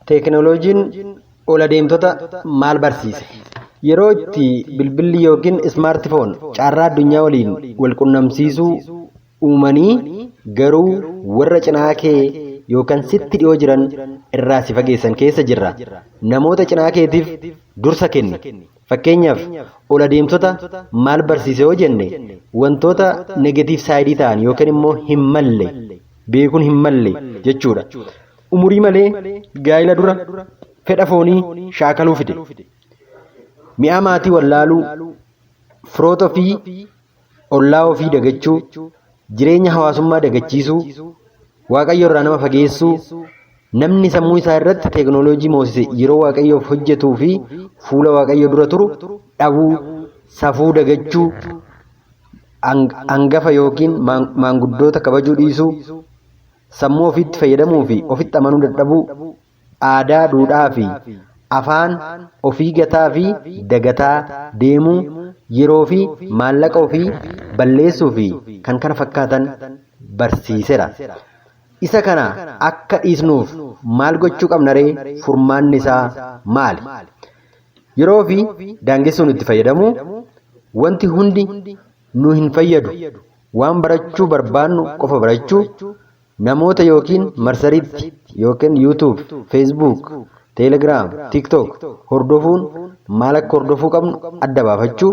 Teekinooloojiin ol adeemtota maal barsiise? Yeroo itti bilbilli yookiin ismaartifoon carraa addunyaa waliin wal qunnamsiisuu uumanii garuu warra cinaa kee yookaan sitti dhiyoo jiran irraa si fageessan keessa jirra. Namoota cinaa keetiif dursa kenni. Fakkeenyaaf ol adeemtota maal barsiise yoo jenne wantoota negatiif saayidii ta'an yookaan immoo hin malle beekuun hin malle jechuudha. Umurii malee gaa'ila dura fedha foonii shaakaluu fide. Mi'a maatii wallaaluu, firoota ofii ollaa ofii dagachuu, jireenya hawaasummaa dagachiisuu, waaqayyo irraa nama fageessuu, namni sammuu isaa irratti teekinooloojii moosise yeroo waaqayyoof hojjetuu fi fuula waaqayyo dura turu dhabuu, safuu dagachuu, hangafa yookiin maanguddoota kabajuu dhiisuu, sammuu ofiitti fayyadamuu fi ofitti amanuu dadhabuu, aadaa, duudhaa fi afaan ofii gataa fi dagataa deemuu, yeroo fi maallaqa ofii balleessuu fi kan kana fakkaatan barsiiseera. Isa kana akka dhiisnuuf maal gochuu qabna ree? Furmaanni isaa maali? Yeroo fi daangessuun itti fayyadamu wanti hundi nu hin fayyadu. Waan barachuu barbaannu qofa barachuu, namoota yookiin marsariitti yookiin YouTube, Facebook, Telegram, TikTok hordofuun maal akka hordofuu qabnu adda baafachuu,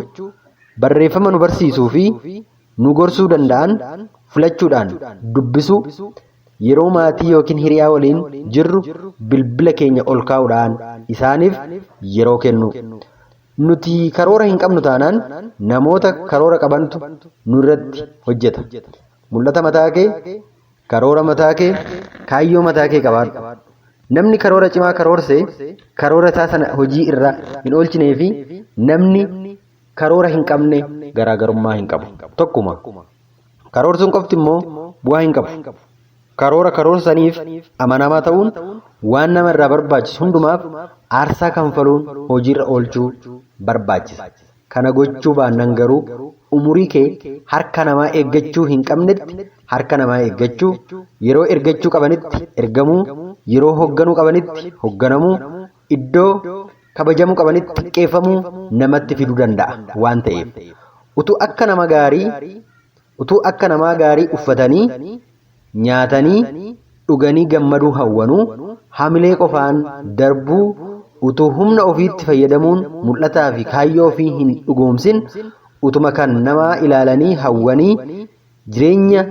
barreeffama nu barsiisuu fi nu gorsuu danda'an filachuudhaan dubbisuu, yeroo maatii yookiin hiriyaa waliin jirru bilbila keenya ol kaa'uudhaan isaaniif yeroo kennu. Nuti karoora hin qabnu taanaan namoota karoora qabantu nurratti hojjeta. Mul'ata mataa kee, karoora mataa kee, kaayyoo mataa kee qabaadhu. Namni karoora cimaa karoorsee karoora isaa sana hojii irra hin oolchinee fi namni karoora hin qabne garaagarummaa hin qabu. Tokkuma. Karoorsuun qofti immoo bu'aa hin qabu. Karoora karoorsaniif amanamaa ta'uun waan nama irraa barbaachisu hundumaaf aarsaa kanfaluun hojiirra oolchuu barbaachisa. Kana gochuu baannaan garuu umurii kee harka namaa eeggachuu hin qabnetti harka namaa eeggachuu, yeroo ergachuu qabanitti ergamuu, yeroo hoogganuu qabanitti hoogganamuu, iddoo kabajamuu qabanitti xiqqeeffamuu namatti fiduu danda'a waan ta'eef. Utuu akka namaa gaarii uffatanii, nyaatanii, dhuganii gammaduu hawwanuu, hamilee qofaan darbuu, utuu humna ofiitti fayyadamuun mul'ataa fi kaayyoo ofii hin dhugoomsin, utuma kan namaa ilaalanii hawwanii jireenya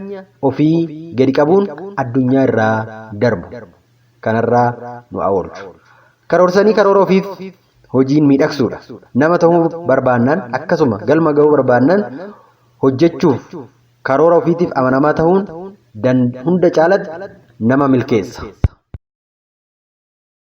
ofii gadi qabuun addunyaa irraa darbu. Kanarraa nu oolchu. Karoorsanii karoora ofiif hojiin miidhagsuudha. Nama ta'uu barbaannaan akkasuma galma ga'uu barbaannaan hojjechuuf karoora ofiitiif amanamaa ta'uun hunda caalatti nama milkeessa.